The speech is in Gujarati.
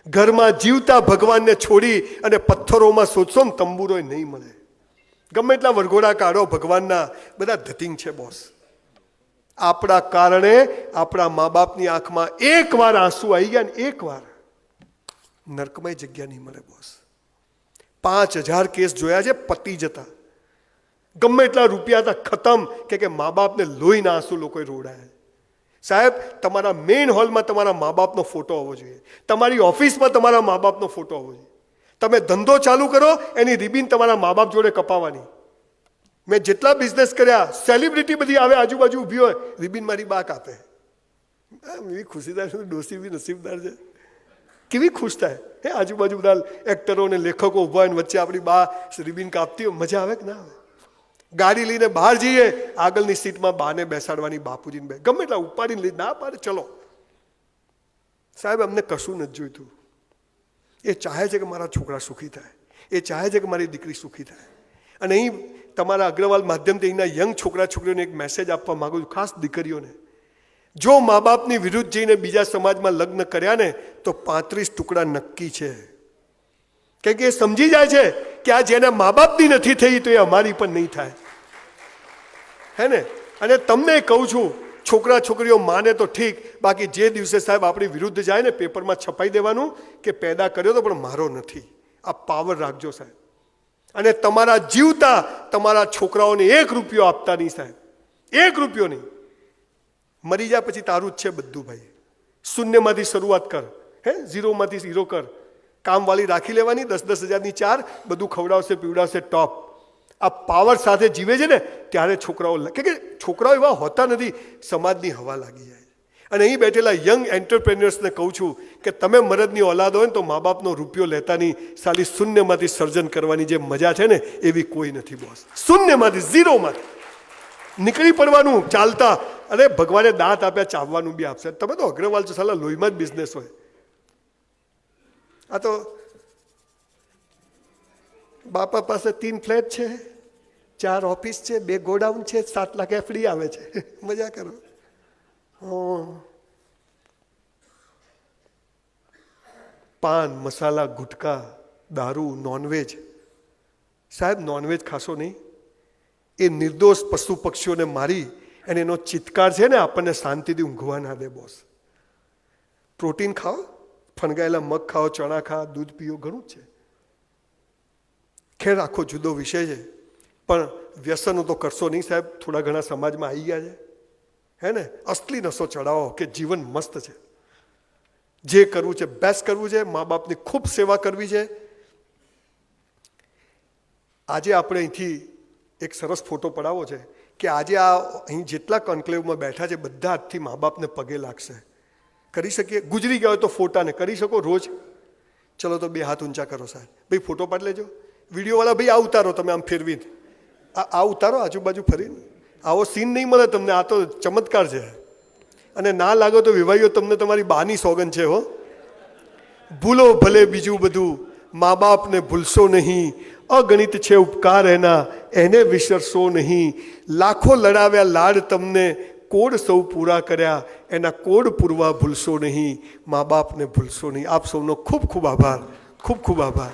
ઘરમાં જીવતા ભગવાનને છોડી અને પથ્થરોમાં શોધશો ને તંબુરોય નહીં મળે. ગમે એટલા વરઘોડા કાઢો ભગવાનના, બધા ધતિંગ છે બોસ. આપણા કારણે આપણા મા બાપની આંખમાં એકવાર આંસુ આવી ગયા ને એકવાર, નરકમય જગ્યા નહીં મળે બોસ. 5000 કેસ જોયા છે પતી જતા. ગમે એટલા રૂપિયા હતા ખતમ કે મા બાપને લોહીના આંસુ લોકોએ રોડાયા. સાહેબ, તમારા મેઇન હોલમાં તમારા મા બાપનો ફોટો હોવો જોઈએ. તમારી ઓફિસમાં તમારા મા બાપનો ફોટો હોવો જોઈએ. તમે ધંધો ચાલુ કરો, એની રિબિન તમારા મા બાપ જોડે કપાવવાની. મેં જેટલા બિઝનેસ કર્યા, સેલિબ્રિટી બધી આવે આજુબાજુ ઊભી હોય, રિબિન મારી બા કાપે. એવી ખુશી થાય, ડોસી બી નસીબદાર છે. કેવી ખુશ થાય હે, આજુબાજુ બધા એક્ટરો અને લેખકો ઊભા હોય, વચ્ચે આપણી બા રિબિન કાપતી હોય, મજા આવે કે ના આવે? ગાડી લઈને બહાર જઈએ, આગળની સીટમાં બાને બેસાડવાની, બાપુજીને બે ગમે એટલા ઉપાડીને લઈ ના પાડે, ચલો. સાહેબ, અમને કશું નથી જોઈતું. એ ચાહે છે કે મારા છોકરા સુખી થાય, એ ચાહે છે કે મારી દીકરી સુખી થાય. અને અહીં તમારા અગ્રવાલ માધ્યમથી અહીંના યંગ છોકરા છોકરીઓને એક મેસેજ આપવા માગું છું, ખાસ દીકરીઓને. જો મા બાપની વિરુદ્ધ જઈને બીજા સમાજમાં લગ્ન કર્યા ને તો 35 ટુકડા નક્કી છે. કેમ કે એ સમજી જાય છે કે આ જેને મા બાપની નથી થઈ તો એ અમારી પણ નહીં થાય, હે ને? અને તમને કહું છું, છોકરા છોકરીઓ માને તો ઠીક, બાકી જે દિવસે સાહેબ આપણી વિરુદ્ધ જાય ને, પેપરમાં છપાઈ દેવાનું કે પેદા કર્યો તો પણ મારો નથી. આ પાવર રાખજો સાહેબ. અને તમારા જીવતા તમારા છોકરાઓને 1 રૂપિયો આપતા નહીં સાહેબ, 1 રૂપિયો નહીં. મરી જાય પછી તારું જ છે બધું ભાઈ. શૂન્યમાંથી શરૂઆત કર, હે, ઝીરોમાંથી ઝીરો કર. કામવાળી રાખી લેવાની, 10-10 હજારની 4, બધું ખવડાવશે પીવડાવશે ટોપ. આ પાવર સાથે જીવે છે ને ત્યારે છોકરાઓ, કે છોકરાઓ એવા હોતા નથી, સમાજની હવા લાગી જાય. અને અહીં બેઠેલા યંગ એન્ટરપ્રેન્યોર્સને કહું છું કે તમે મરદની ઓલાદ હોય ને તો મા બાપનો રૂપિયો લેતા નહીં. સાલી શૂન્યમાંથી સર્જન કરવાની જે મજા છે ને એવી કોઈ નથી બોસ. શૂન્યમાંથી, ઝીરોમાંથી નીકળી પડવાનું ચાલતા. અરે ભગવાને દાંત આપ્યા, ચાવવાનું બી આપશે. તમે તો અગ્રવાલ છો, સાલા લોહીમાં જ બિઝનેસ હોય. આ તો બાપા પાસે 3 ફ્લેટ છે, 4 ઓફિસ છે, 2 ગોડાઉન છે, 7 લાખ એફડી આવે છે. મજા કરો. પાન, મસાલા, ગુટકા, દારૂ, નોનવેજ. સાહેબ, નોનવેજ ખાશો નહીં. એ નિર્દોષ પશુ પક્ષીઓને મારી અને એનો ચિત્કાર છે ને આપણને શાંતિથી ઊંઘવા ના દે બોસ. પ્રોટીન ખાઓ, ફણગાયેલા મગ ખાઓ, ચણા ખાઓ, દૂધ પીઓ, ઘણું જ છે. ખેર આખો જુદો વિષય છે, પણ વ્યસનો તો કરશો નહીં સાહેબ. થોડા ઘણા સમાજમાં આવી ગયા છે, હે ને? અસલી નશો ચડાવો કે જીવન મસ્ત છે. જે કરવું છે બેસ્ટ કરવું છે, મા બાપની ખૂબ સેવા કરવી છે. આજે આપણે અહીંથી એક સરસ ફોટો પડાવો છે કે આજે આ અહીં જેટલા કોન્ક્લેવમાં બેઠા છે બધા આજથી મા બાપને પગે લાગશે. કરી શકીએ? ગુજરી ગયા હોય તો ફોટાને કરી શકો રોજ? ચલો તો 2 હાથ ઊંચા કરો સાહેબ. ભાઈ ફોટો પાડી લેજો. વિડીયોવાળા ભાઈ આ ઉતારો, તમે આમ ફેરવીને આ ઉતારો, આજુબાજુ ફરીને. આવો સીન નહીં મળે તમને, આ તો ચમત્કાર છે. અને ના લાગો તો વિવાહીઓ, તમને તમારી બાની સોગન છે હો. ભૂલો ભલે બીજું બધું, મા બાપને ભૂલશો નહીં. અગણિત છે ઉપકાર એના, એને વિસરશો નહીં. લાખો લડાવ્યા લાડ તમને, કોડ સૌ પૂરા કર્યા, એના કોડ પૂરવા ભૂલશો નહીં. મા બાપને ભૂલશો નહીં. આપ સૌનો ખૂબ ખૂબ આભાર, ખૂબ ખૂબ આભાર.